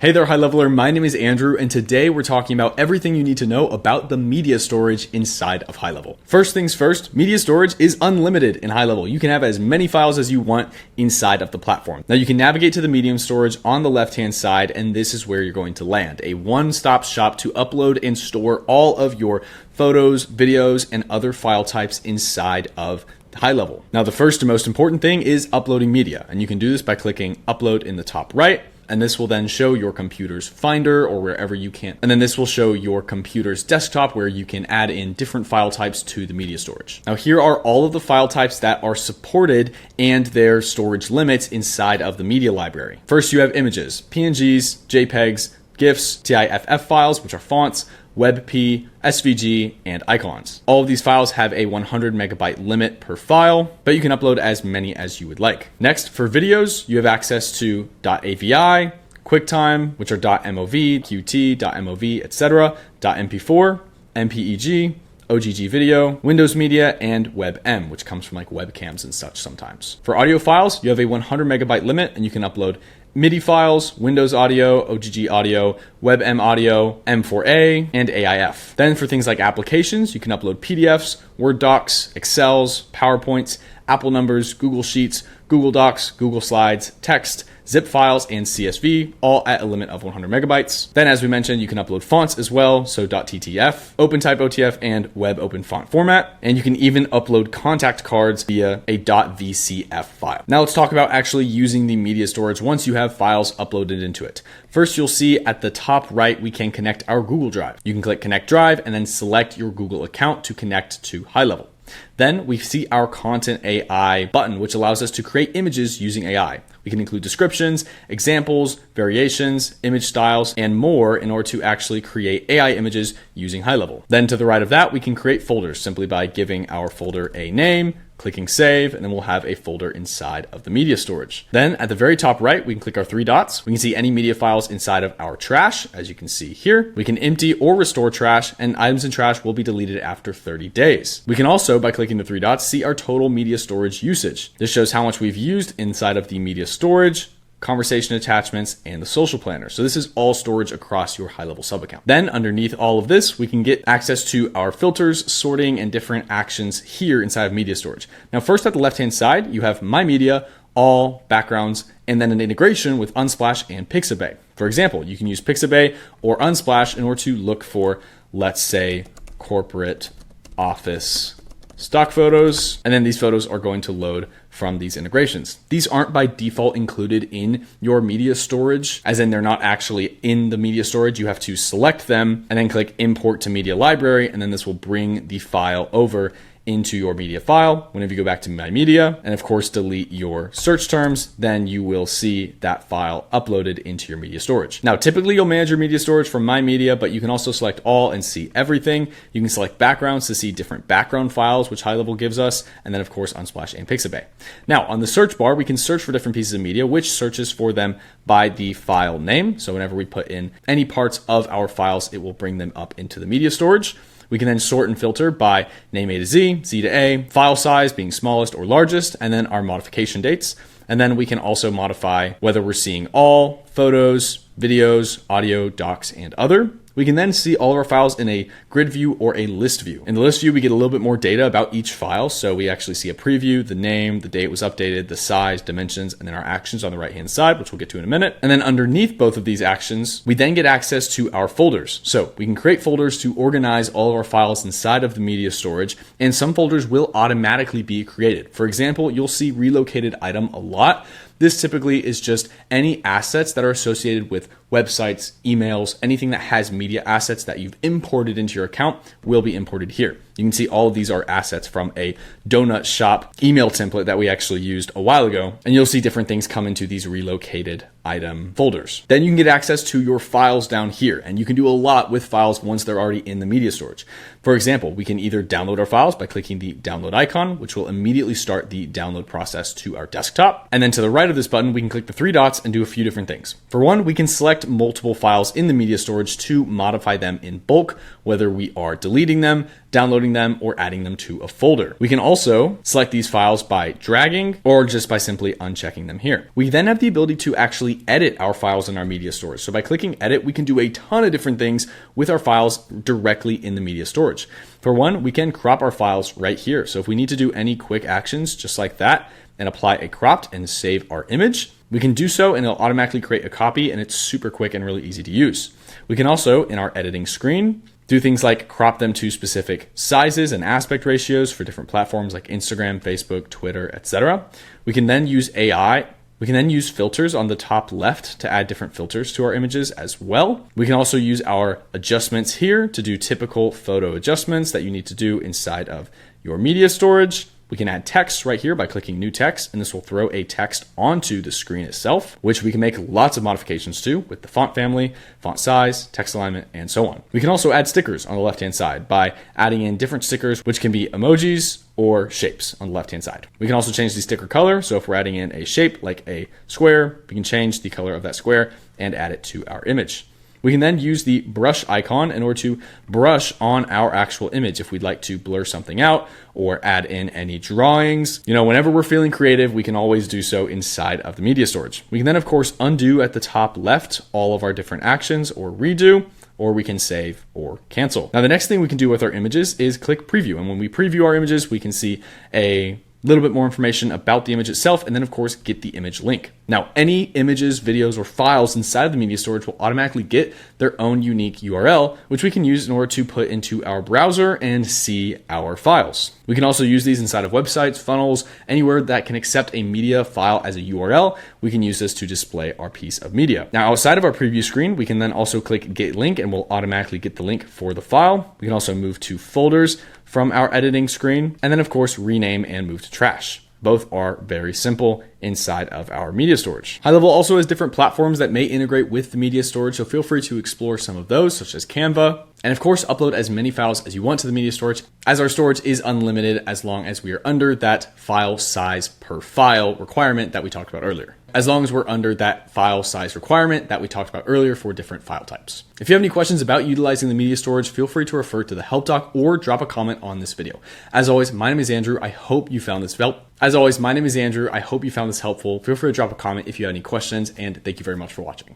Hey there, high leveler. My name is Andrew, and today we're talking about everything you need to know about the media storage inside of HighLevel. First things first, media storage is unlimited in HighLevel. You can have as many files as you want inside of the platform. Now you can navigate to the medium storage on the left-hand side, and this is where you're going to land. A one-stop shop to upload and store all of your photos, videos, and other file types inside of HighLevel. Now the first and most important thing is uploading media, and you can do this by clicking upload in the top right. And this will then show your computer's Finder or wherever you can. And then this will show your computer's desktop where you can add in different file types to the media storage. Now here are all of the file types that are supported and their storage limits inside of the media library. First, you have images, PNGs, JPEGs, GIFs, TIFF files, which are fonts, WebP, SVG, and icons. All of these files have a 100 megabyte limit per file, but you can upload as many as you would like. Next, for videos, you have access to .avi, QuickTime, which are .mov, Qt, .mov, etc., .mp4, MPEG, OGG video, Windows Media, and WebM, which comes from like webcams and such sometimes. For audio files, you have a 100 megabyte limit, and you can upload MIDI files, Windows Audio, OGG Audio, WebM Audio, M4A, and AIF. Then for things like applications, you can upload PDFs, Word docs, Excels, PowerPoints, Apple numbers, Google Sheets, Google Docs, Google Slides, text, zip files, and CSV, all at a limit of 100 megabytes. Then, as we mentioned, you can upload fonts as well, so .ttf, OpenType OTF, and Web Open Font format. And you can even upload contact cards via a .vcf file. Now let's talk about actually using the media storage once you have files uploaded into it. First, you'll see at the top right, we can connect our Google Drive. You can click Connect Drive and then select your Google account to connect to HighLevel. Then we see our Content AI button, which allows us to create images using AI. We can include descriptions, examples, variations, image styles, and more in order to actually create AI images using HighLevel. Then to the right of that, we can create folders simply by giving our folder a name, clicking save, and then we'll have a folder inside of the media storage. Then at the very top right, we can click our three dots. We can see any media files inside of our trash, as you can see here. We can empty or restore trash, and items in trash will be deleted after 30 days. We can also, by clicking the three dots, see our total media storage usage. This shows how much we've used inside of the media storage, conversation attachments, and the social planner. So this is all storage across your HighLevel sub account. Then underneath all of this, we can get access to our filters, sorting, and different actions here inside of media storage. Now, first at the left-hand side, you have My Media, all backgrounds, and then an integration with Unsplash and Pixabay. For example, you can use Pixabay or Unsplash in order to look for, let's say, corporate office stock photos, and then these photos are going to load from these integrations. These aren't by default included in your media storage, as in they're not actually in the media storage. You have to select them and then click import to media library, and then this will bring the file over into your media file. Whenever you go back to My Media and of course delete your search terms, then you will see that file uploaded into your media storage. Now, typically you'll manage your media storage from My Media, but you can also select all and see everything. You can select backgrounds to see different background files, which HighLevel gives us, and then of course Unsplash and Pixabay. Now on the search bar, we can search for different pieces of media, which searches for them by the file name. So whenever we put in any parts of our files, it will bring them up into the media storage. We can then sort and filter by name A to Z, Z to A, file size being smallest or largest, and then our modification dates. And then we can also modify whether we're seeing all, photos, videos, audio, docs, and other. We can then see all of our files in a grid view or a list view. In the list view, we get a little bit more data about each file. So we actually see a preview, the name, the date it was updated, the size, dimensions, and then our actions on the right-hand side, which we'll get to in a minute. And then underneath both of these actions, we then get access to our folders. So we can create folders to organize all of our files inside of the media storage, and some folders will automatically be created. For example, you'll see relocated item a lot. This typically is just any assets that are associated with websites, emails, anything that has media assets that you've imported into your account will be imported here. You can see all of these are assets from a donut shop email template that we actually used a while ago, and you'll see different things come into these relocated item folders. Then you can get access to your files down here, and you can do a lot with files once they're already in the media storage. For example, we can either download our files by clicking the download icon, which will immediately start the download process to our desktop. And then to the right of this button, we can click the three dots and do a few different things. For one, we can select multiple files in the media storage to modify them in bulk, whether we are deleting them, downloading them, or adding them to a folder. We can also select these files by dragging or just by simply unchecking them here. We then have the ability to actually edit our files in our media storage. So by clicking edit, we can do a ton of different things with our files directly in the media storage. For one, we can crop our files right here. So if we need to do any quick actions just like that and apply a cropped and save our image, we can do so and it'll automatically create a copy, and it's super quick and really easy to use. We can also, in our editing screen, do things like crop them to specific sizes and aspect ratios for different platforms like Instagram, Facebook, Twitter, etc. We can then use AI. We can then use filters on the top left to add different filters to our images as well. We can also use our adjustments here to do typical photo adjustments that you need to do inside of your media storage. We can add text right here by clicking new text, and this will throw a text onto the screen itself, which we can make lots of modifications to with the font family, font size, text alignment, and so on. We can also add stickers on the left-hand side by adding in different stickers, which can be emojis or shapes on the left-hand side. We can also change the sticker color. So if we're adding in a shape like a square, we can change the color of that square and add it to our image. We can then use the brush icon in order to brush on our actual image if we'd like to blur something out or add in any drawings. Whenever we're feeling creative, we can always do so inside of the media storage. We can then, of course, undo at the top left all of our different actions or redo, or we can save or cancel. Now, the next thing we can do with our images is click preview. And when we preview our images, we can see a little bit more information about the image itself, and then of course get the image link. Now, any images, videos, or files inside of the media storage will automatically get their own unique URL, which we can use in order to put into our browser and see our files. We can also use these inside of websites, funnels, anywhere that can accept a media file as a URL. We can use this to display our piece of media. Now, outside of our preview screen, we can then also click get link and we'll automatically get the link for the file. We can also move to folders from our editing screen, and then of course rename and move to trash. Both are very simple inside of our media storage. HighLevel also has different platforms that may integrate with the media storage, so feel free to explore some of those, such as Canva. And of course, upload as many files as you want to the media storage, as our storage is unlimited as long as we are under that file size per file requirement that we talked about earlier. As long as we're under that file size requirement that we talked about earlier for different file types. If you have any questions about utilizing the media storage, feel free to refer to the help doc or drop a comment on this video. As always, my name is Andrew. I hope you found this helpful. Feel free to drop a comment if you have any questions, and thank you very much for watching.